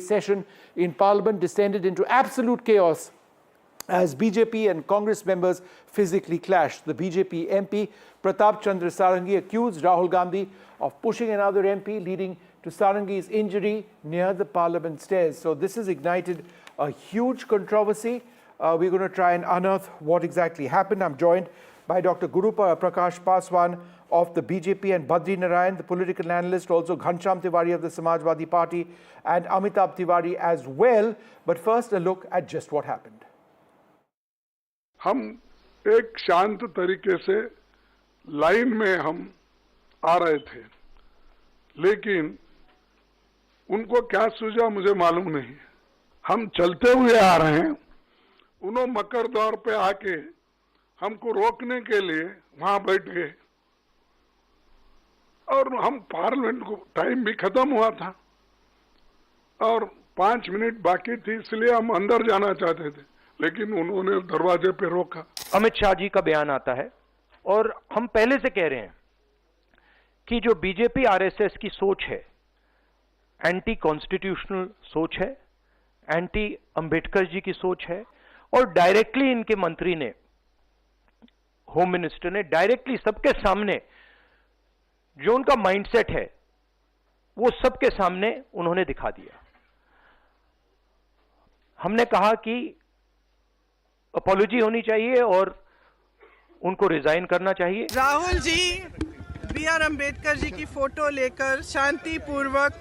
Session in Parliament descended into absolute chaos as BJP and Congress members physically clashed. The BJP MP Pratap Sarangi accused Rahul Gandhi of pushing another MP, leading to Sarangi's injury near the Parliament stairs. So this has ignited a huge controversy. We're going to try and unearth what exactly happened. I'm joined by Dr. Guru Prakash Paswan of the BJP and Badri Narayan, the political analyst, also Ghanshyam Tiwari of the Samajwadi Party, and Amitabh Tiwari as well. But first, a look at just what happened. हम एक शांत तरीके से line में हम आ रहे थे, लेकिन उनको क्या सूझा मुझे मालूम नहीं। हम चलते हुए आ रहे हैं, उन्होंने मकर दौर पे आके हमको रोकने के लिए वहां बैठ गए और हम पार्लियामेंट को टाइम भी खत्म हुआ था और 5 मिनट बाकी थी, इसलिए हम अंदर जाना चाहते थे, लेकिन उन्होंने दरवाजे पे रोका। अमित शाह जी का बयान आता है और हम पहले से कह रहे हैं कि जो बीजेपी आरएसएस की सोच है, एंटी कॉन्स्टिट्यूशनल सोच है, एंटी अंबेडकर जी की सोच है, और डायरेक्टली इनके मंत्री ने, होम मिनिस्टर ने डायरेक्टली सबके सामने जो उनका माइंडसेट है वो सबके सामने उन्होंने दिखा दिया। हमने कहा कि अपॉलॉजी होनी चाहिए और उनको रिजाइन करना चाहिए। राहुल जी BR अम्बेडकर जी की फोटो लेकर शांतिपूर्वक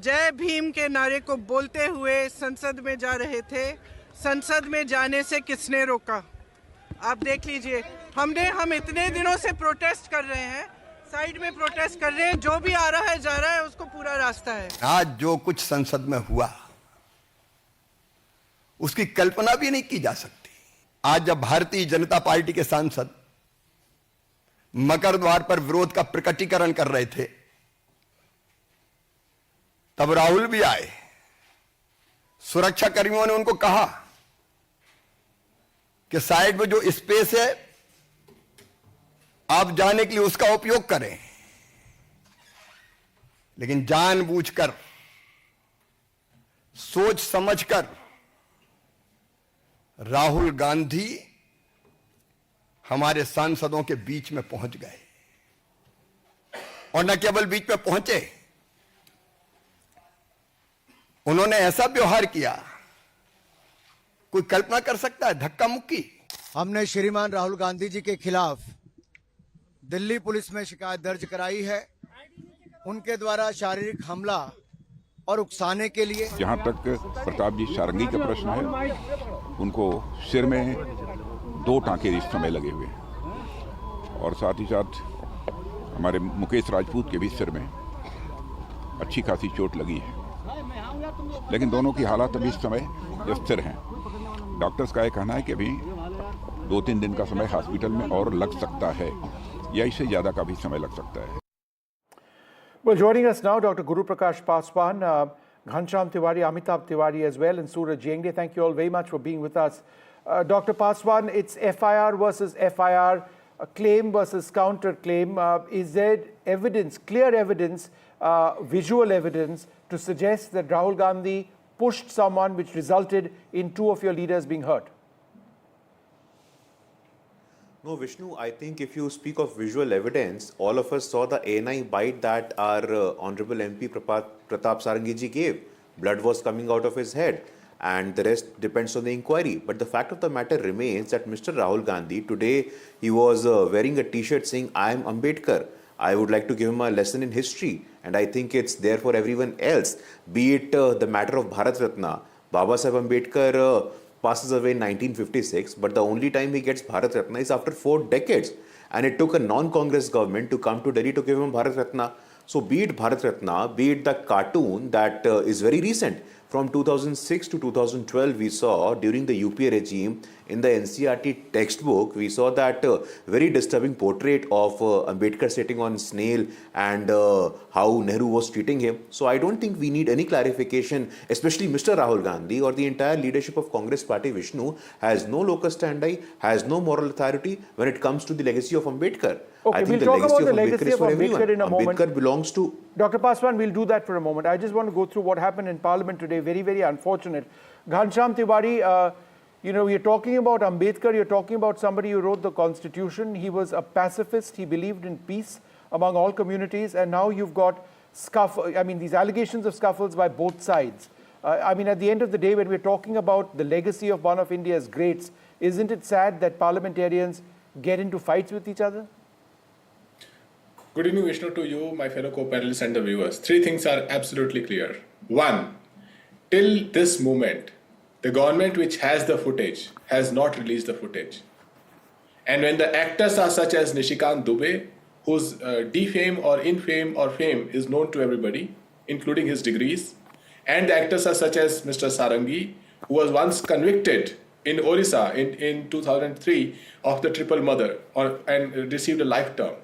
जय भीम के नारे को बोलते हुए संसद में जा रहे थे। संसद में जाने से किसने रोका? आप देख लीजिए। हम इतने दिनों से प्रोटेस्ट कर रहे हैं, साइड में प्रोटेस्ट कर रहे हैं, जो भी आ रहा है जा रहा है, उसको पूरा रास्ता है। आज जो कुछ संसद में हुआ उसकी कल्पना भी नहीं की जा सकती। आज जब भारतीय जनता पार्टी के सांसद मकर द्वार पर विरोध का प्रकटीकरण कर रहे थे, तब राहुल भी आए। सुरक्षा कर्मियों ने उनको कहा कि साइड में जो स्पेस है आप जाने के लिए उसका उपयोग करें, लेकिन जानबूझकर, सोच समझकर राहुल गांधी हमारे सांसदों के बीच में पहुंच गए, और न केवल बीच में पहुंचे, उन्होंने ऐसा व्यवहार किया, कोई कल्पना कर सकता है, धक्का मुक्की। हमने श्रीमान राहुल गांधी जी के खिलाफ दिल्ली पुलिस में शिकायत दर्ज कराई है, उनके द्वारा शारीरिक हमला और उकसाने के लिए। जहां तक प्रताप जी सारंगी का प्रश्न है, उनको सिर में 2 टांके इस समय लगे हुए हैं, और साथ ही साथ हमारे मुकेश राजपूत के भी सिर में अच्छी खासी चोट लगी है, लेकिन दोनों की हालत अभी इस समय स्थिर हैं। डॉक्टर्स का यह कहना है कि अभी 2-3 दिन का समय हॉस्पिटल में और लग सकता है, या इससे ज्यादा का भी समय लग सकता है। Well, joining us now, Dr. Guru Prakash Paswan, Ghanshyam Tiwari, Amitabh Tiwari as well, and Suraj Jengde. Thank you all very much for being with us. Dr. Paswan, it's FIR versus FIR, a claim versus counter-claim. Is there evidence, clear evidence, visual evidence to suggest that Rahul Gandhi pushed someone which resulted in 2 of your leaders being hurt? No, Vishnu, I think if you speak of visual evidence, all of us saw the ANI bite that our Honorable MP Pratap Sarangi ji gave. Blood was coming out of his head, and the rest depends on the inquiry. But the fact of the matter remains that Mr. Rahul Gandhi, today he was wearing a t-shirt saying, "I am Ambedkar." I would like to give him a lesson in history, and I think it's there for everyone else. Be it the matter of Bharat Ratna, Baba Saheb Ambedkar passes away in 1956, but the only time he gets Bharat Ratna is after 4 decades. And it took a non-Congress government to come to Delhi to give him Bharat Ratna. So be it Bharat Ratna, be it the cartoon that is very recent. From 2006 to 2012, we saw during the UPA regime, in the NCRT textbook, we saw that very disturbing portrait of Ambedkar sitting on snail and how Nehru was treating him. So I don't think we need any clarification, especially Mr. Rahul Gandhi or the entire leadership of Congress party, Vishnu, has no locus standi, has no moral authority when it comes to the legacy of Ambedkar. Okay, I think we'll talk about the legacy of Ambedkar is for everyone. in a moment. Ambedkar belongs to Dr. Paswan, we'll do that for a moment. I just want to go through what happened in Parliament today. Very, very unfortunate. Ghanshyam Tiwari, you're talking about Ambedkar, you're talking about somebody who wrote the Constitution. He was a pacifist. He believed in peace among all communities. And now you've got these allegations of scuffles by both sides. At the end of the day, when we're talking about the legacy of one of India's greats, isn't it sad that parliamentarians get into fights with each other? Good evening, Vishnu, to you, my fellow co-panelists and the viewers. Three things are absolutely clear. One, till this moment, the government which has the footage has not released the footage. And when the actors are such as Nishikant Dubey, whose defame or infame or fame is known to everybody, including his degrees, and the actors are such as Mr. Sarangi, who was once convicted in Orissa in 2003 of the triple murder and received a life term.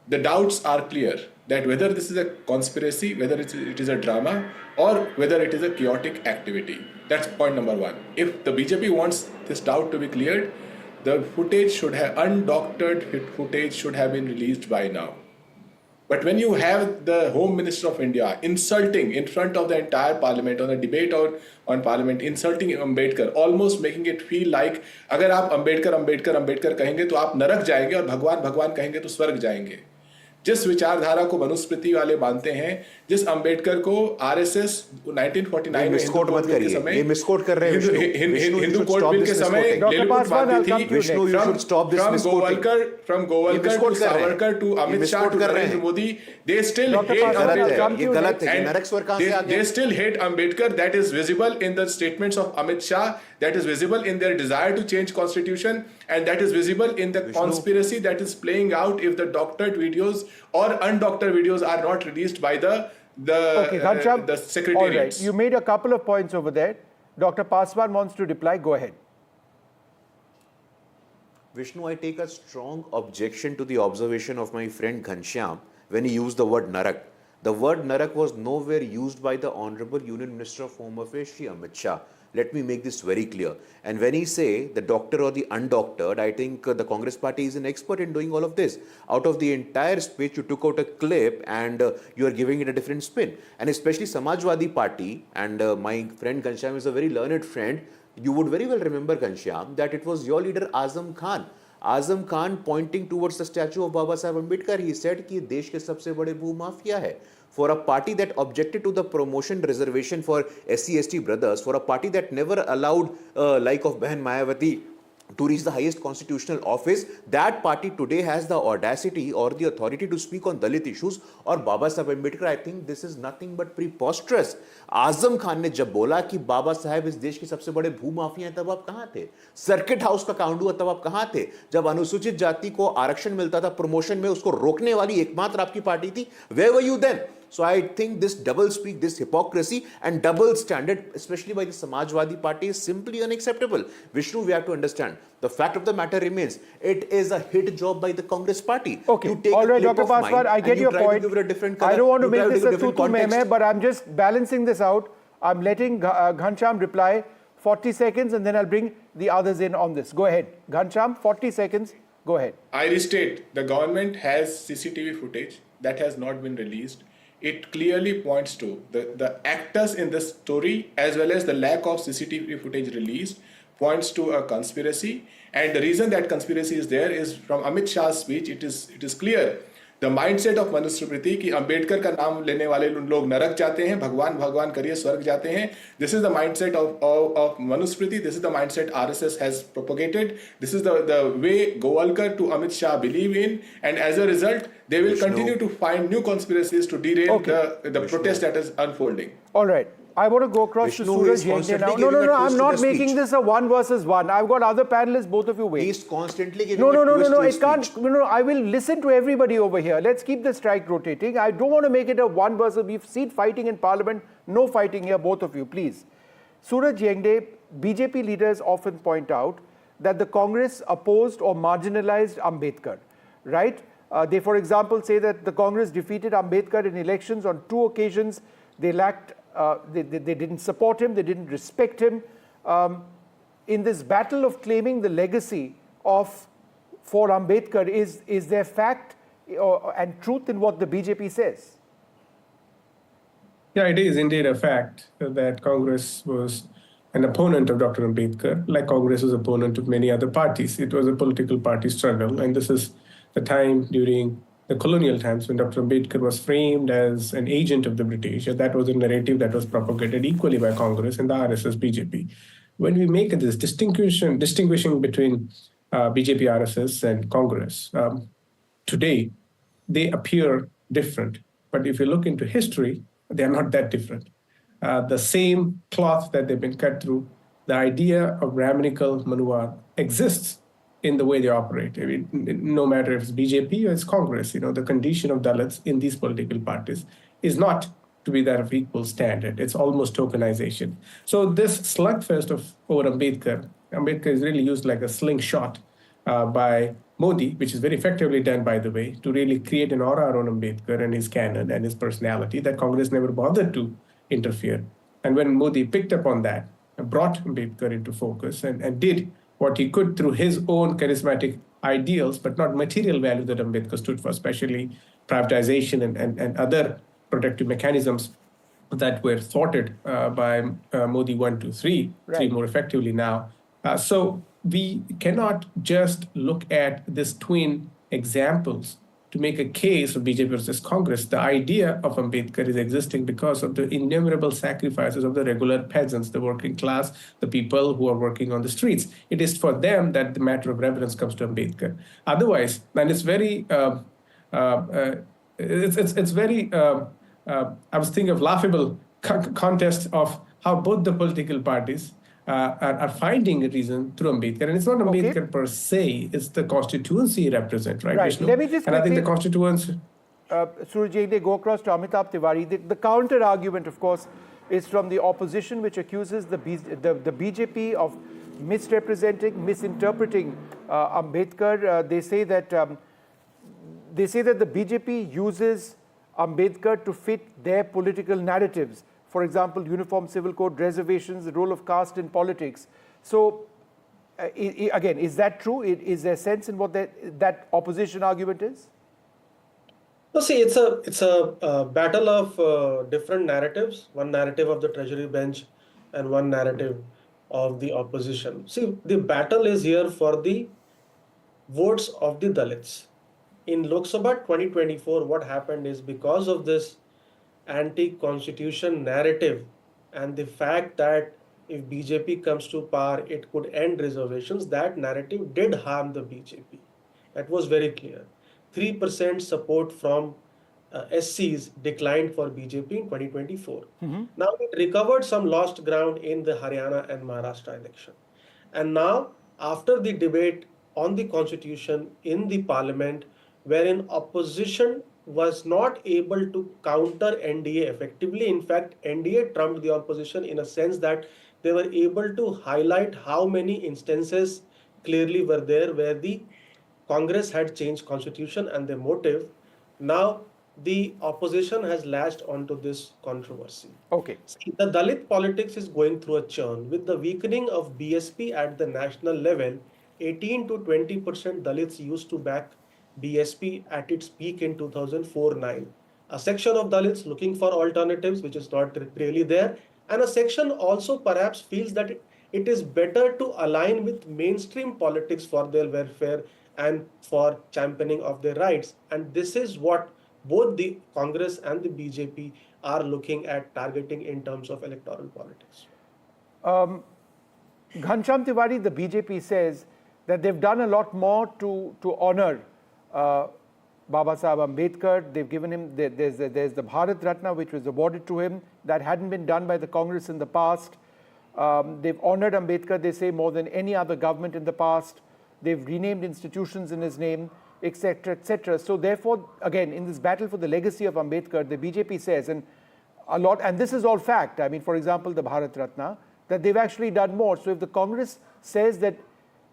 The doubts are clear that whether this is a conspiracy, whether it is a drama, or whether it is a chaotic activity. That's point number one. If the BJP wants this doubt to be cleared, the footage should have, undoctored footage should have been released by now. But when you have the Home Minister of India insulting in front of the entire Parliament on a debate on Parliament, insulting Ambedkar, almost making it feel like अगर आप Ambedkar कहेंगे तो आप नरक जाएंगे और भगवान कहेंगे तो स्वर्ग जाएंगे. जिस विचारधारा को मनुस्मृति वाले मानते हैं, जिस अंबेडकर को आरएसएस 1949 में मिसकोट मत करिए, ये मिसकोट कर रहे हैं हिंदू कोड बिल के समय Dr. Paswan, Vishnu, you should stop this misquoting. From Govalkar to Savarkar to Amit Shah to Narendra Modi, they still hate Ambedkar. ये गलत है, नरक स्वर्ग कहां से आ गया? They still hate Ambedkar. That is visible in the statements of Amit Shah. That is visible in their desire to change constitution, and that is visible in the conspiracy that is playing out if the doctored videos or undoctored videos are not released by the secretariats. All right, you made a couple of points over there. Dr. Paswan wants to reply. Go ahead. Vishnu, I take a strong objection to the observation of my friend Ghanshyam when he used the word narak. The word narak was nowhere used by the Honorable Union Minister of Home Affairs, Shri Amit Shah. Let me make this very clear. And when he say the doctor or the undoctored, I think the Congress party is an expert in doing all of this. Out of the entire speech, you took out a clip and you are giving it a different spin. And especially Samajwadi Party, and my friend Ghanshyam is a very learned friend, you would very well remember, Ghanshyam, that it was your leader Azam Khan. Azam Khan pointing towards the statue of Baba Saheb Ambedkar, he said कि देश के सबसे बड़े भूमाफिया है. For a party that objected to the promotion reservation for SC/ST brothers, for a party that never allowed like of Behan Mayawati to reach the highest constitutional office, that party today has the audacity or the authority to speak on Dalit issues or Baba Saheb Ambedkar. I think this is nothing but preposterous. Azam Khan ने जब बोला कि बाबा साहब इस देश के सबसे बड़े भूमाफिया हैं, तब आप कहां थे? सर्किट हाउस का कांड हुआ तब आप कहां थे? जब अनुसूचित जाति को आरक्षण मिलता था प्रमोशन में, उसको रोकने वाली एकमात्र आपकी पार्टी थी. Where were you then? So I think this double speak, this hypocrisy and double standard, especially by the Samajwadi Party, is simply unacceptable. Vishnu, we have to understand. The fact of the matter remains, it is a hit job by the Congress Party. Okay, all right, Dr. Paswan, I get your point. I don't want to make this a tutu meme, but I'm just balancing this out. I'm letting Ghanshyam reply 40 seconds and then I'll bring the others in on this. Go ahead. Ghanshyam, 40 seconds. Go ahead. I restate, the government has CCTV footage that has not been released. It clearly points to the actors in this story as well as the lack of CCTV footage released points to a conspiracy. And the reason that conspiracy is there is from Amit Shah's speech, it is clear. The mindset of Manusmriti कि अंबेडकर का नाम लेने वाले लोग नरक जाते हैं, भगवान करिए स्वर्ग जाते हैं. This is the mindset of Manusmriti. This is the mindset RSS has propagated. This is the way Govalkar to Amit Shah believe in, and as a result, they will continue to find new conspiracies to derail the protest that is unfolding. All right. I want to go across to Suraj Yengde now. No, I'm not making this a 1 versus 1. I've got other panelists, both of you wait. He's constantly giving No, it can't. No, I will listen to everybody over here. Let's keep the strike rotating. I don't want to make it a 1 versus. We've seen fighting in Parliament. No fighting here, both of you, please. Suraj Yengde, BJP leaders often point out that the Congress opposed or marginalized Ambedkar, right? They, for example, say that the Congress defeated Ambedkar in elections on 2 occasions. They lacked they didn't support him, they didn't respect him. In this battle of claiming the legacy for Ambedkar, is there fact and truth in what the BJP says. Yeah, it is indeed a fact that Congress was an opponent of Dr. Ambedkar, like Congress was an opponent of many other parties. It was a political party struggle, and this is the time during the colonial times when Dr. Ambedkar was framed as an agent of the British. That was a narrative that was propagated equally by Congress and the RSS BJP. When we make this distinguishing between BJP, RSS, and Congress, today they appear different. But if you look into history, they are not that different. The same cloth that they've been cut through, the idea of Brahminical Manuvad exists in the way they operate. I mean, no matter if it's BJP or it's Congress, the condition of Dalits in these political parties is not to be that of equal standard. It's almost tokenization. So this slugfest over Ambedkar is really used like a slingshot by Modi, which is very effectively done, by the way, to really create an aura around Ambedkar and his canon and his personality that Congress never bothered to interfere. And when Modi picked up on that, brought Ambedkar into focus and did what he could through his own charismatic ideals, but not material value that Ambedkar stood for, especially privatization and other protective mechanisms that were thwarted by Modi 1, 2, 3, Right. 3 more effectively now. So we cannot just look at these twin examples to make a case of BJP versus Congress. The idea of Ambedkar is existing because of the innumerable sacrifices of the regular peasants, the working class, the people who are working on the streets. It is for them that the matter of reverence comes to Ambedkar. Otherwise, and it's very, it's very. I was thinking of laughable contest of how both the political parties are finding a reason through Ambedkar. And it's not Ambedkar per se, it's the constituency he represents, right, Vishnu? Let me just and I think the quickly- constituency... Surajit, they go across to Amitabh Tiwari. The counter argument, of course, is from the opposition, which accuses the BJP of misrepresenting, misinterpreting Ambedkar. They say that the BJP uses Ambedkar to fit their political narratives. For example, uniform civil code, reservations, the role of caste in politics. So, again, is that true? Is there sense in what that opposition argument is? No, see, it's a battle of different narratives. One narrative of the Treasury bench and one narrative of the opposition. See, the battle is here for the votes of the Dalits. In Lok Sabha 2024, what happened is because of this anti-constitution narrative and the fact that if BJP comes to power, it could end reservations, that narrative did harm the BJP. That was very clear. 3% support from SCs declined for BJP in 2024. Now it recovered some lost ground in the Haryana and Maharashtra election. And now, after the debate on the constitution in the parliament, wherein opposition was not able to counter NDA effectively. In fact, NDA trumped the opposition in a sense that they were able to highlight how many instances clearly were there where the Congress had changed constitution and the motive. Now, the opposition has latched onto this controversy. Okay. See, the Dalit politics is going through a churn. With the weakening of BSP at the national level, 18 to 20% Dalits used to back BSP at its peak in 2004-9. A section of Dalits looking for alternatives, which is not really there. And a section also perhaps feels that it is better to align with mainstream politics for their welfare and for championing of their rights. And this is what both the Congress and the BJP are looking at targeting in terms of electoral politics. Ghanshyam Tiwari, the BJP says that they've done a lot more to honor Baba Saheb Ambedkar. They've given him, there's the Bharat Ratna, which was awarded to him. That hadn't been done by the Congress in the past. They've honored Ambedkar, they say, more than any other government in the past. They've renamed institutions in his name, etc., etc. So therefore, again, in this battle for the legacy of Ambedkar, the BJP says, and a lot, and this is all fact. I mean, for example, the Bharat Ratna, that they've actually done more. So if the Congress says that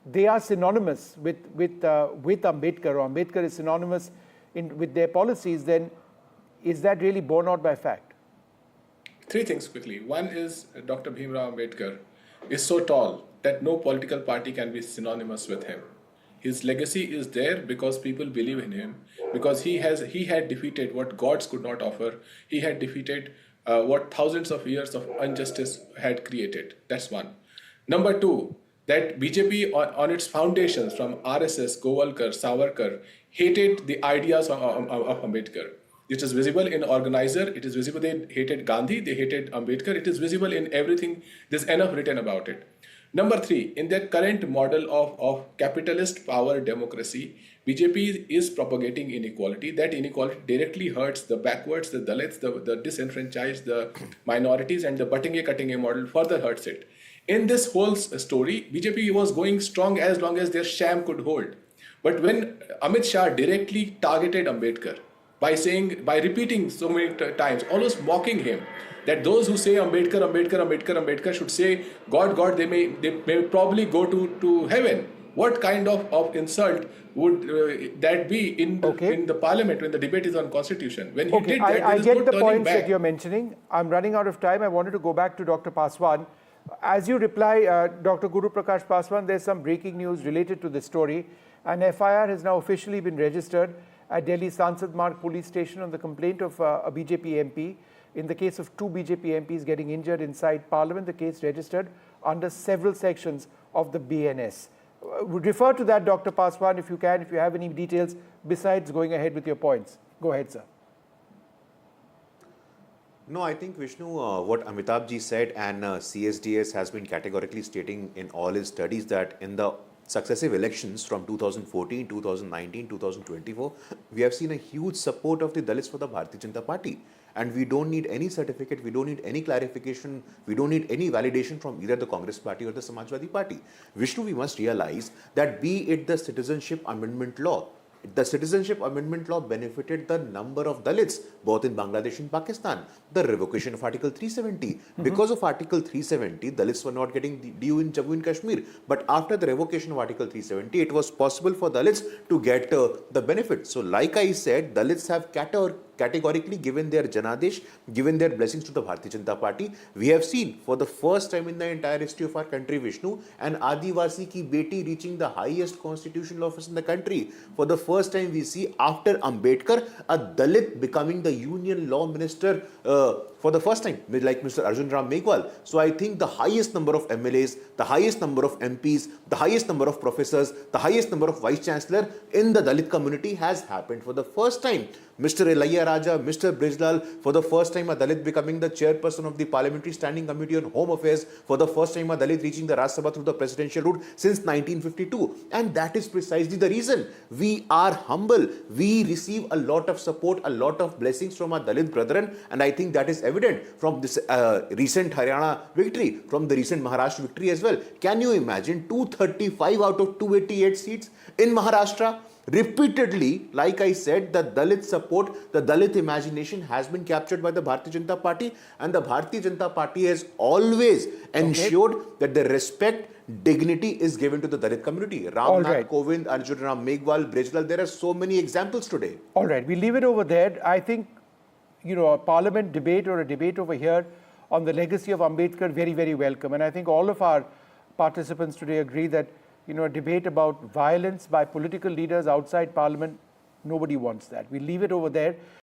they are synonymous with Ambedkar, or Ambedkar is synonymous with their policies, then is that really borne out by fact? Three things quickly. One is Dr. Bhimrao Ambedkar is so tall that no political party can be synonymous with him. His legacy is there because people believe in him, because he had defeated what gods could not offer. He had defeated what thousands of years of injustice had created. That's one. Number two, that BJP on its foundations from RSS, Govalkar, Savarkar hated the ideas of Ambedkar. It is visible in organizer, it is visible they hated Gandhi, they hated Ambedkar, it is visible in everything, there's enough written about it. Number three, in their current model of capitalist power democracy, BJP is propagating inequality. That inequality directly hurts the backwards, the dalits, the disenfranchised, the minorities, and the butting-a model further hurts it. In this whole story, BJP was going strong as long as their sham could hold. But when Amit Shah directly targeted Ambedkar by repeating so many times, almost mocking him, that those who say Ambedkar should say God, they may probably go to heaven. What kind of insult would that be in the parliament when the debate is on constitution? When he did that, I get no the turning points back. that you're mentioning. I'm running out of time. I wanted to go back to Dr. Paswan. As you reply, Dr. Guru Prakash Paswan, there's some breaking news related to this story. An FIR has now officially been registered at Delhi Sansad Marg police station on the complaint of a BJP MP. In the case of two BJP MPs getting injured inside Parliament, the case registered under several sections of the BNS. Refer to that, Dr. Paswan, if you can, if you have any details besides going ahead with your points. Go ahead, sir. No, I think, Vishnu, what Amitabh ji said, and CSDS has been categorically stating in all his studies that in the successive elections from 2014, 2019, 2024, we have seen a huge support of the Dalits for the Bharatiya Janata Party. And we don't need any certificate, we don't need any clarification, we don't need any validation from either the Congress Party or the Samajwadi Party. Vishnu, we must realize that be it the Citizenship Amendment Law, the Citizenship Amendment Law benefited the number of Dalits, both in Bangladesh and Pakistan. The revocation of Article 370. Because of Article 370, Dalits were not getting due in Jammu and Kashmir. But after the revocation of Article 370, it was possible for Dalits to get the benefit. So like I said, Dalits have categorically given their Janadesh, given their blessings to the Bharatiya Janata Party. We have seen for the first time in the entire history of our country, Vishnu, an Adivasi ki beti reaching the highest constitutional office in the country. For the first time we see after Ambedkar, a Dalit becoming the union law minister for the first time, like Mr. Arjun Ram Meghwal. So I think the highest number of MLAs, the highest number of MPs, the highest number of professors, the highest number of vice chancellor in the Dalit community has happened for the first time. Mr. Elayya Raja, Mr. Brijlal, for the first time a Dalit becoming the chairperson of the Parliamentary Standing Committee on Home Affairs, for the first time a Dalit reaching the Rajya Sabha through the presidential route since 1952. And that is precisely the reason. We are humble. We receive a lot of support, a lot of blessings from our Dalit brethren, and I think that is evident from this recent Haryana victory, from the recent Maharashtra victory as well. Can you imagine 235 out of 288 seats in Maharashtra? Repeatedly, like I said, the Dalit support, the Dalit imagination has been captured by the Bharatiya Janata Party, and the Bharatiya Janata Party has always ensured that the respect, dignity is given to the Dalit community. Ramnath Kovind, Arjun Ram Meghwal, Brijlal, there are so many examples today. All right, we leave it over there. I think, a parliament debate or a debate over here on the legacy of Ambedkar, very, very welcome. And I think all of our participants today agree that a debate about violence by political leaders outside Parliament, nobody wants that. We leave it over there.